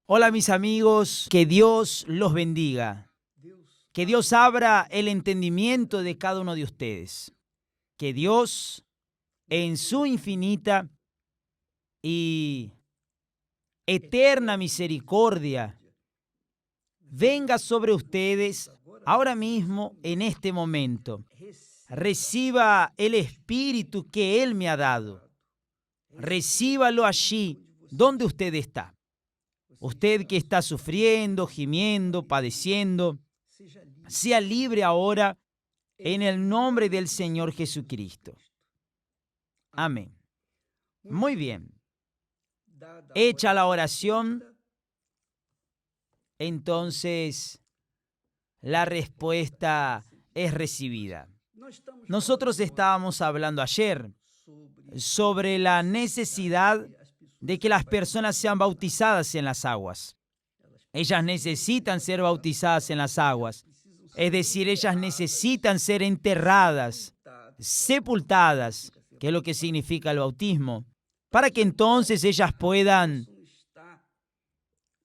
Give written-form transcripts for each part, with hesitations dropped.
Hola mis amigos, que Dios los bendiga. Que Dios abra el entendimiento de cada uno de ustedes. Que Dios, en su infinita y eterna misericordia, venga sobre ustedes ahora mismo, en este momento. Reciba el Espíritu que Él me ha dado. Recíbalo allí donde usted está. Usted que está sufriendo, gimiendo, padeciendo, sea libre ahora en el nombre del Señor Jesucristo. Amén. Muy bien. Hecha la oración, entonces la respuesta es recibida. Nosotros estábamos hablando ayer sobre la necesidad de que las personas sean bautizadas en las aguas. Ellas necesitan ser bautizadas en las aguas. Es decir, ellas necesitan ser enterradas, sepultadas, que es lo que significa el bautismo, para que entonces ellas puedan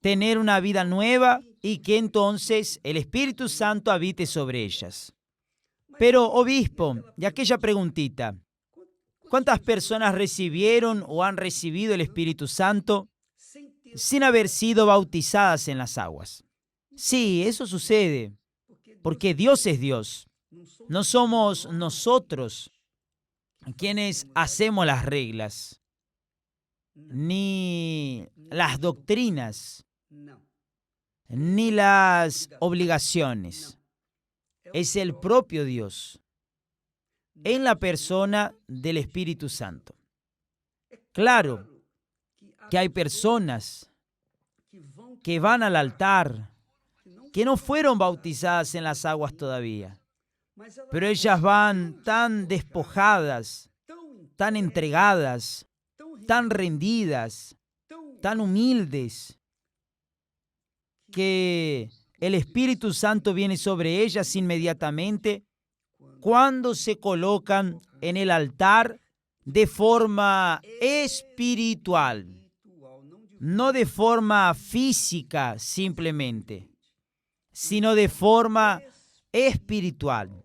tener una vida nueva y que entonces el Espíritu Santo habite sobre ellas. Pero, obispo, y aquella preguntita, ¿cuántas personas recibieron o han recibido el Espíritu Santo sin haber sido bautizadas en las aguas? Sí, eso sucede, porque Dios es Dios. No somos nosotros quienes hacemos las reglas, ni las doctrinas, ni las obligaciones. Es el propio Dios, en la persona del Espíritu Santo. Claro que hay personas que van al altar, que no fueron bautizadas en las aguas todavía, pero ellas van tan despojadas, tan entregadas, tan rendidas, tan humildes, que el Espíritu Santo viene sobre ellas inmediatamente cuando se colocan en el altar de forma espiritual, no de forma física simplemente, sino de forma espiritual.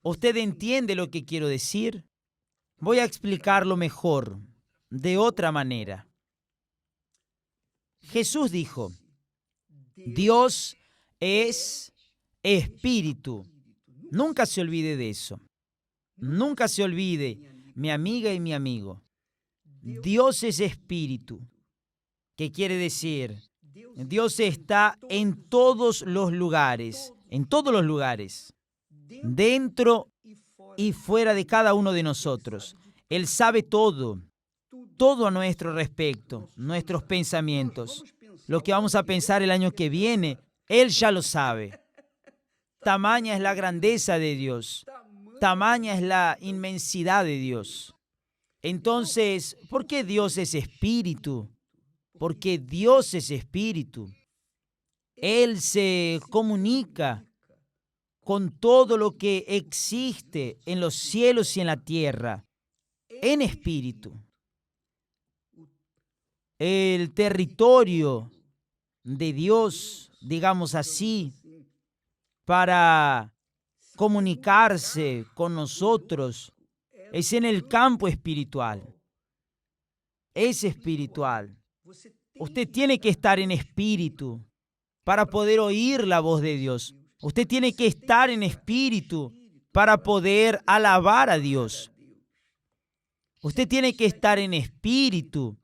¿Usted entiende lo que quiero decir? Voy a explicarlo mejor, de otra manera. Jesús dijo, Dios es espíritu. Nunca se olvide de eso. Nunca se olvide, mi amiga y mi amigo. Dios es espíritu. ¿Qué quiere decir? Dios está en todos los lugares, dentro y fuera de cada uno de nosotros. Él sabe todo a nuestro respecto, nuestros pensamientos. Lo que vamos a pensar el año que viene, Él ya lo sabe. Tamaña es la grandeza de Dios. Tamaña es la inmensidad de Dios. Entonces, ¿por qué Dios es espíritu? Porque Dios es espíritu. Él se comunica con todo lo que existe en los cielos y en la tierra, en espíritu. El territorio de Dios, digamos así, para comunicarse con nosotros, es en el campo espiritual. Es espiritual. Usted tiene que estar en espíritu para poder oír la voz de Dios. Usted tiene que estar en espíritu para poder alabar a Dios. Usted tiene que estar en espíritu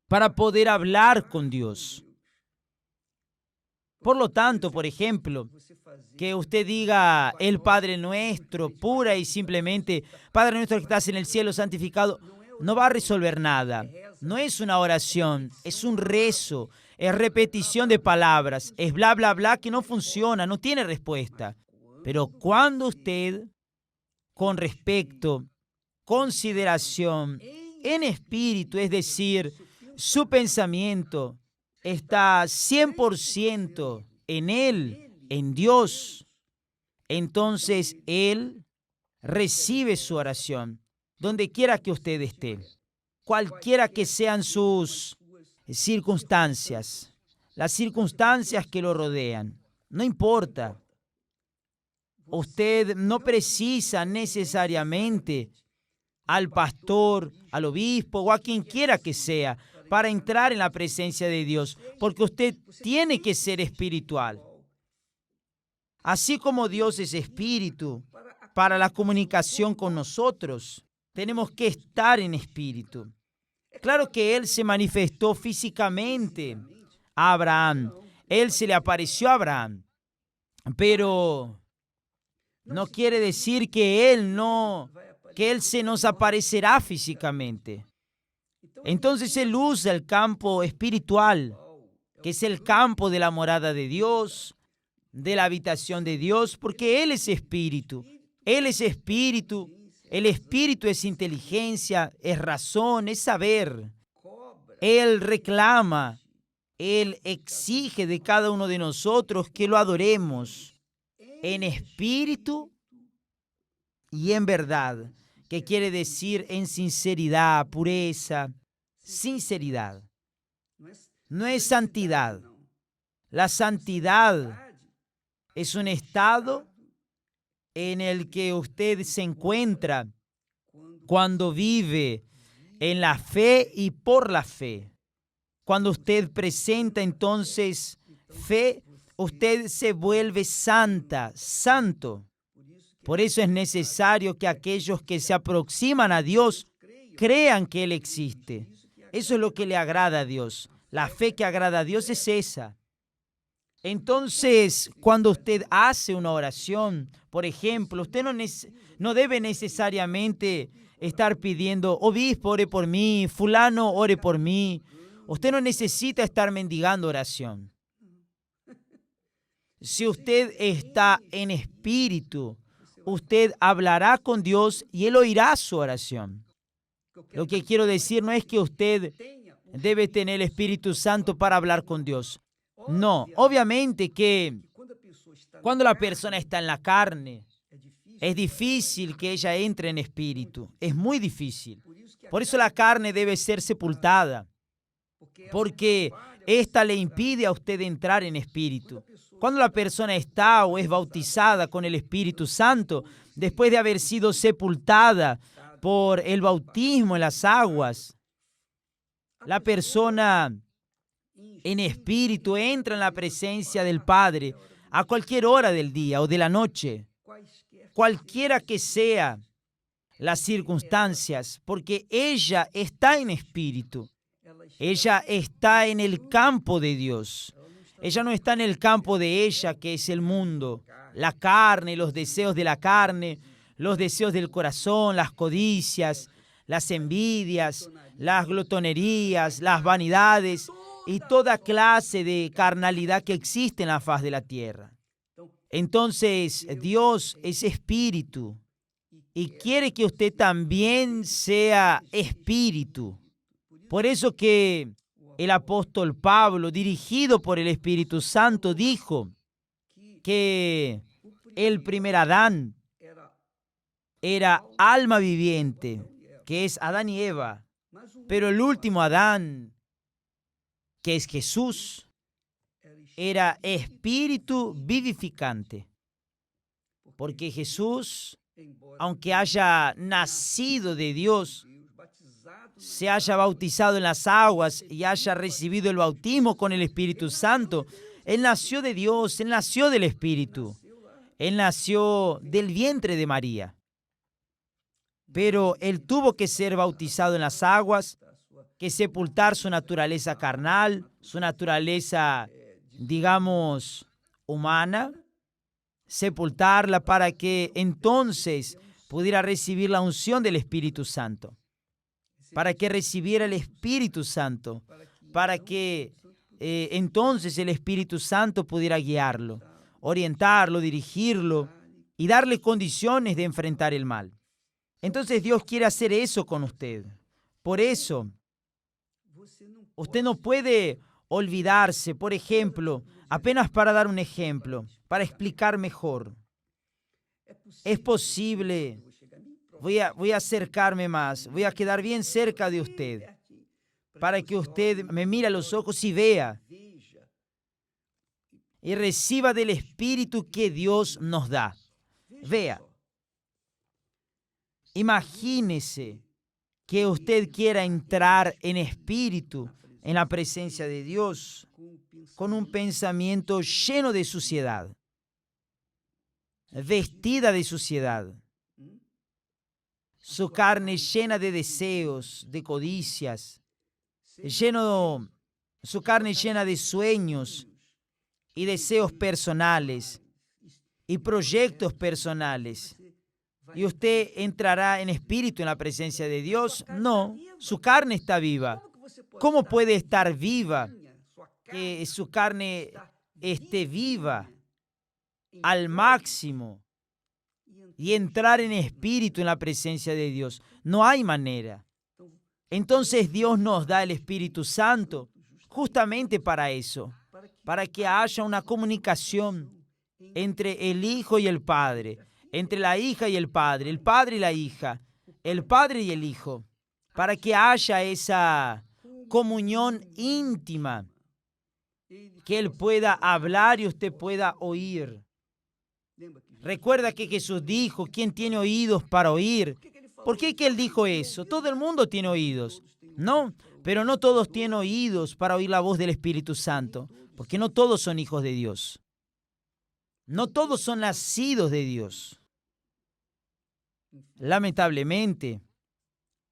para poder hablar con Dios. Por lo tanto, por ejemplo, que usted diga el Padre Nuestro pura y simplemente, Padre Nuestro que estás en el cielo, santificado, no va a resolver nada. No es una oración, es un rezo, es repetición de palabras, es bla, bla, bla que no funciona, no tiene respuesta. Pero cuando usted, con respecto, consideración, en espíritu, es decir, su pensamiento está 100% en Él, en Dios, entonces Él recibe su oración, donde quiera que usted esté, cualquiera que sean sus circunstancias, las circunstancias que lo rodean. No importa. Usted no precisa necesariamente al pastor, al obispo o a quien quiera que sea para entrar en la presencia de Dios, porque usted tiene que ser espiritual. Así como Dios es espíritu, para la comunicación con nosotros, tenemos que estar en espíritu. Claro que Él se manifestó físicamente a Abraham. Él se le apareció a Abraham. Pero no quiere decir que Él se nos aparecerá físicamente. Entonces Él usa el campo espiritual, que es el campo de la morada de Dios, de la habitación de Dios, porque Él es espíritu. Él es espíritu. El espíritu es inteligencia, es razón, es saber. Él reclama, Él exige de cada uno de nosotros que lo adoremos en espíritu y en verdad, que quiere decir en sinceridad, pureza, sinceridad. No es santidad. La santidad es un estado en el que usted se encuentra cuando vive en la fe y por la fe. Cuando usted presenta entonces fe, usted se vuelve santa, santo. Por eso es necesario que aquellos que se aproximan a Dios crean que Él existe. Eso es lo que le agrada a Dios. La fe que agrada a Dios es esa. Entonces, cuando usted hace una oración, por ejemplo, usted no debe necesariamente estar pidiendo, obispo, ore por mí, fulano, ore por mí. Usted no necesita estar mendigando oración. Si usted está en espíritu, usted hablará con Dios y Él oirá su oración. Lo que quiero decir no es que usted debe tener el Espíritu Santo para hablar con Dios. No, obviamente que cuando la persona está en la carne, es difícil que ella entre en espíritu. Es muy difícil. Por eso la carne debe ser sepultada, porque esta le impide a usted entrar en espíritu. Cuando la persona está o es bautizada con el Espíritu Santo, después de haber sido sepultada por el bautismo en las aguas, la persona en espíritu entra en la presencia del Padre a cualquier hora del día o de la noche, cualquiera que sea las circunstancias, porque ella está en espíritu. Ella está en el campo de Dios. Ella no está en el campo de ella, que es el mundo, la carne, los deseos de la carne, los deseos del corazón, las codicias, las envidias, las glotonerías, las vanidades y toda clase de carnalidad que existe en la faz de la tierra. Entonces, Dios es espíritu y quiere que usted también sea espíritu. Por eso que el apóstol Pablo, dirigido por el Espíritu Santo, dijo que el primer Adán era alma viviente, que es Adán y Eva, pero el último Adán, que es Jesús, era espíritu vivificante, porque Jesús, aunque haya nacido de Dios, se haya bautizado en las aguas y haya recibido el bautismo con el Espíritu Santo, Él nació de Dios, Él nació del Espíritu, Él nació del vientre de María. Pero Él tuvo que ser bautizado en las aguas, que sepultar su naturaleza carnal, su naturaleza, digamos, humana, sepultarla para que entonces pudiera recibir la unción del Espíritu Santo, para que recibiera el Espíritu Santo, para que entonces el Espíritu Santo pudiera guiarlo, orientarlo, dirigirlo y darle condiciones de enfrentar el mal. Entonces Dios quiere hacer eso con usted. Por eso, usted no puede olvidarse, por ejemplo, apenas para dar un ejemplo, para explicar mejor. Es posible, voy a acercarme más, voy a quedar bien cerca de usted. para que usted me mire a los ojos y vea y reciba del Espíritu que Dios nos da. Vea, imagínese que usted quiera entrar en espíritu en la presencia de Dios con un pensamiento lleno de suciedad, vestida de suciedad, su carne llena de deseos, de codicias, su carne llena de sueños y deseos personales y proyectos personales. ¿Y usted entrará en espíritu en la presencia de Dios? No, su carne está viva. ¿Cómo puede estar viva? Que su carne esté viva al máximo y entrar en espíritu en la presencia de Dios. No hay manera. Entonces Dios nos da el Espíritu Santo justamente para eso, para que haya una comunicación entre el Hijo y el Padre, entre la hija y el Padre y la hija, el Padre y el Hijo, para que haya esa comunión íntima, que Él pueda hablar y usted pueda oír. Recuerda que Jesús dijo, ¿quién tiene oídos para oír? ¿Por qué que Él dijo eso? Todo el mundo tiene oídos, ¿no? Pero no todos tienen oídos para oír la voz del Espíritu Santo, porque no todos son hijos de Dios. No todos son nacidos de Dios. Lamentablemente,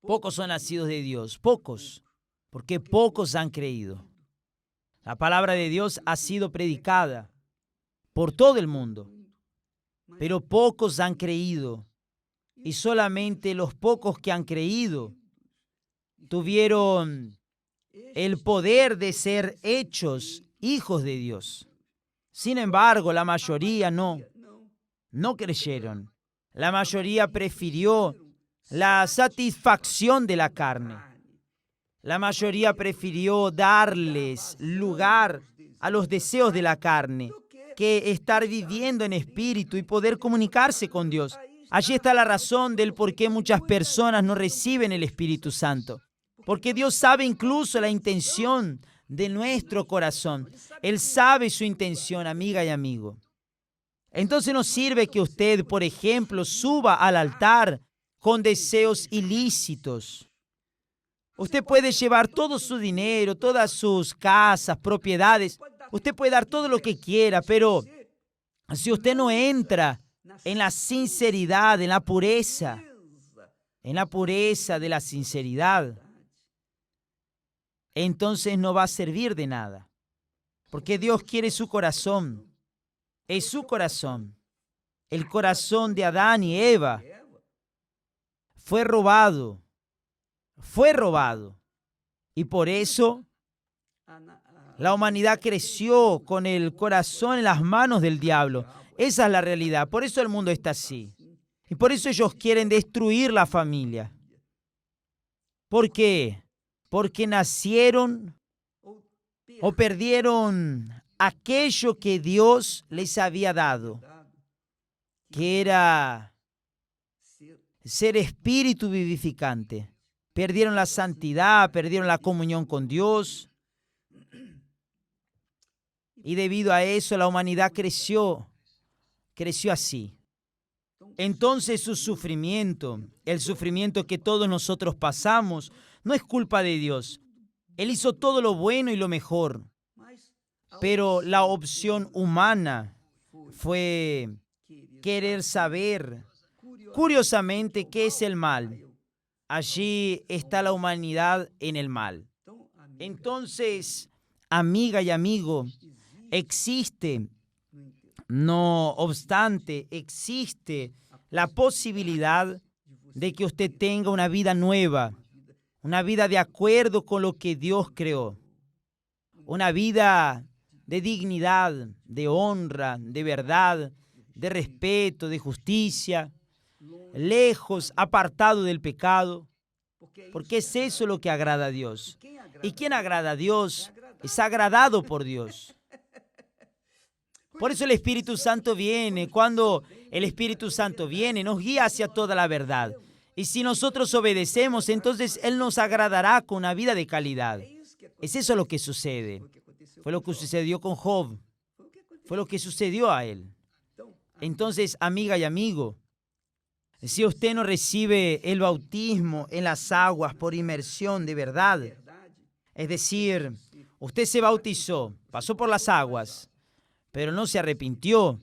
pocos son nacidos de Dios, pocos, porque pocos han creído. La palabra de Dios ha sido predicada por todo el mundo, pero pocos han creído, y solamente los pocos que han creído tuvieron el poder de ser hechos hijos de Dios. Sin embargo, la mayoría no creyeron. La mayoría prefirió la satisfacción de la carne. La mayoría prefirió darles lugar a los deseos de la carne que estar viviendo en espíritu y poder comunicarse con Dios. Allí está la razón del por qué muchas personas no reciben el Espíritu Santo. Porque Dios sabe incluso la intención de nuestro corazón. Él sabe su intención, amiga y amigo. Entonces no sirve que usted, por ejemplo, suba al altar con deseos ilícitos. Usted puede llevar todo su dinero, todas sus casas, propiedades. Usted puede dar todo lo que quiera, pero si usted no entra en la sinceridad, en la pureza de la sinceridad, entonces no va a servir de nada. Porque Dios quiere su corazón. Es su corazón. El corazón de Adán y Eva fue robado. Y por eso la humanidad creció con el corazón en las manos del diablo. Esa es la realidad. Por eso el mundo está así. Y por eso ellos quieren destruir la familia. ¿Por qué? Porque nacieron o perdieron aquello que Dios les había dado, que era ser espíritu vivificante. Perdieron la santidad, perdieron la comunión con Dios. Y debido a eso la humanidad creció así. Entonces su sufrimiento, el sufrimiento que todos nosotros pasamos, no es culpa de Dios. Él hizo todo lo bueno y lo mejor. Pero la opción humana fue querer saber, curiosamente, qué es el mal. Allí está la humanidad en el mal. Entonces, amiga y amigo, no obstante, existe la posibilidad de que usted tenga una vida nueva, una vida de acuerdo con lo que Dios creó, una vida de dignidad, de honra, de verdad, de respeto, de justicia, lejos, apartado del pecado, porque es eso lo que agrada a Dios. ¿Y quién agrada a Dios? Es agradado por Dios. Por eso el Espíritu Santo viene. Cuando el Espíritu Santo viene, nos guía hacia toda la verdad. Y si nosotros obedecemos, entonces Él nos agradará con una vida de calidad. Es eso lo que sucede. Fue lo que sucedió con Job. Fue lo que sucedió a él. Entonces, amiga y amigo, si usted no recibe el bautismo en las aguas por inmersión de verdad, es decir, usted se bautizó, pasó por las aguas, pero no se arrepintió,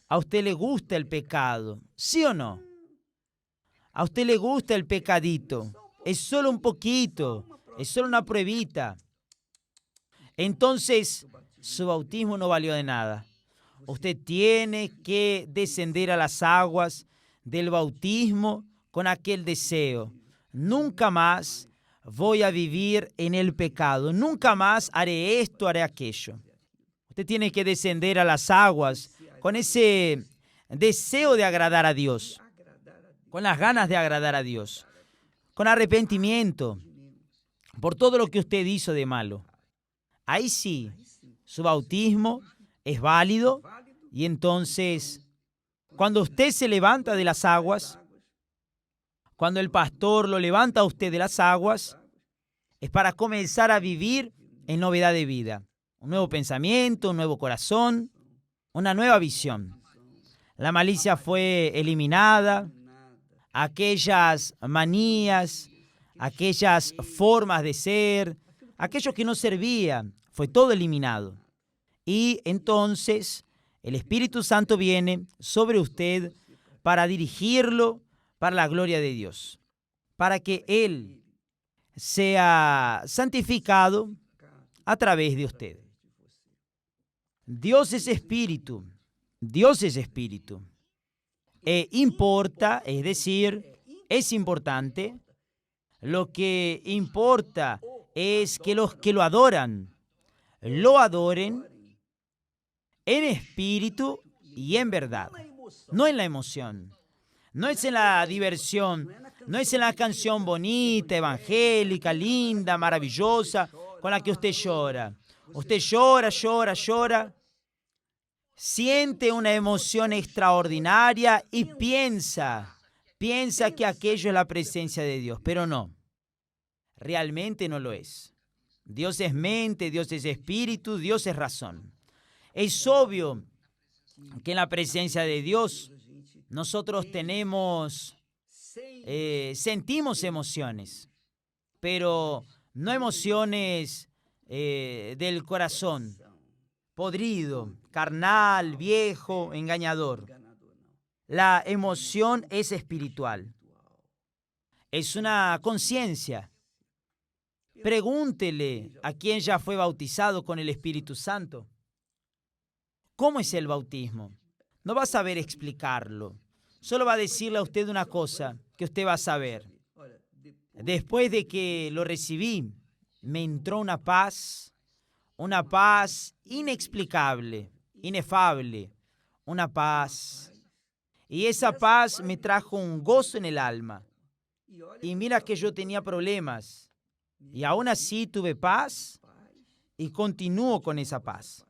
¿a usted le gusta el pecado? ¿Sí o no? ¿A usted le gusta el pecadito? Es solo un poquito, es solo una pruebita. Entonces, su bautismo no valió de nada. Usted tiene que descender a las aguas del bautismo con aquel deseo. Nunca más voy a vivir en el pecado. Nunca más haré esto, haré aquello. Usted tiene que descender a las aguas con ese deseo de agradar a Dios, con las ganas de agradar a Dios, con arrepentimiento por todo lo que usted hizo de malo. Ahí sí, su bautismo es válido y entonces, cuando usted se levanta de las aguas, cuando el pastor lo levanta a usted de las aguas, es para comenzar a vivir en novedad de vida. Un nuevo pensamiento, un nuevo corazón, una nueva visión. La malicia fue eliminada, aquellas manías, aquellas formas de ser, aquello que no servía, fue todo eliminado. Y entonces el Espíritu Santo viene sobre usted para dirigirlo para la gloria de Dios, para que Él sea santificado a través de usted. Dios es espíritu, Dios es espíritu. Importa, es decir, es importante. Lo que importa es que los que lo adoren en espíritu y en verdad, no en la emoción, no es en la diversión, no es en la canción bonita, evangélica, linda, maravillosa, con la que usted llora. Usted llora, llora, llora, siente una emoción extraordinaria y piensa que aquello es la presencia de Dios, pero no, realmente no lo es. Dios es mente, Dios es espíritu, Dios es razón. Es obvio que en la presencia de Dios nosotros sentimos emociones, pero no emociones del corazón, podrido, carnal, viejo, engañador. La emoción es espiritual. Es una conciencia. Pregúntele a quien ya fue bautizado con el Espíritu Santo. ¿Cómo es el bautismo? No va a saber explicarlo. Solo va a decirle a usted una cosa que usted va a saber. Después de que lo recibí, me entró una paz inexplicable, inefable, una paz. Y esa paz me trajo un gozo en el alma. Y mira que yo tenía problemas. Y aún así tuve paz y continúo con esa paz.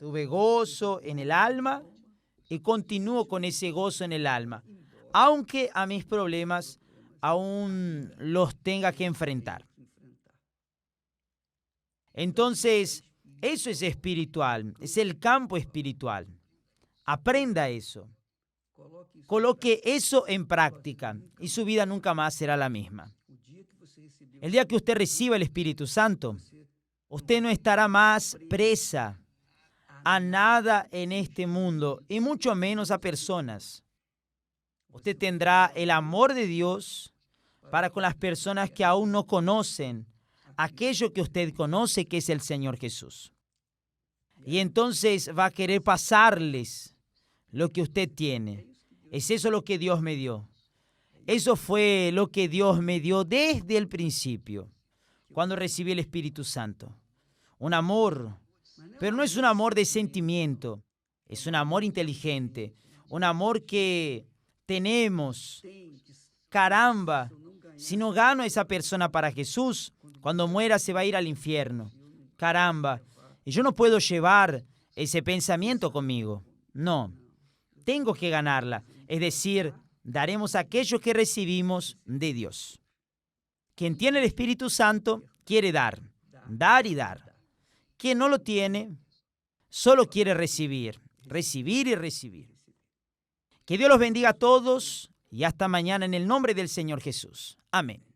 Tuve gozo en el alma y continúo con ese gozo en el alma, aunque a mis problemas aún los tenga que enfrentar. Entonces, eso es espiritual, es el campo espiritual. Aprenda eso. Coloque eso en práctica y su vida nunca más será la misma. El día que usted reciba el Espíritu Santo, usted no estará más presa a nada en este mundo y mucho menos a personas. Usted tendrá el amor de Dios para con las personas que aún no conocen aquello que usted conoce, que es el Señor Jesús. Y entonces va a querer pasarles lo que usted tiene. Es eso lo que Dios me dio. Eso fue lo que Dios me dio desde el principio, cuando recibí el Espíritu Santo. Un amor, pero no es un amor de sentimiento, es un amor inteligente, un amor que tenemos. Caramba, si no gano a esa persona para Jesús, cuando muera se va a ir al infierno. Caramba, y yo no puedo llevar ese pensamiento conmigo. No, tengo que ganarla. Es decir, daremos aquello que recibimos de Dios. Quien tiene el Espíritu Santo quiere dar, dar y dar. Quien no lo tiene, solo quiere recibir, recibir y recibir. Que Dios los bendiga a todos y hasta mañana en el nombre del Señor Jesús. Amén.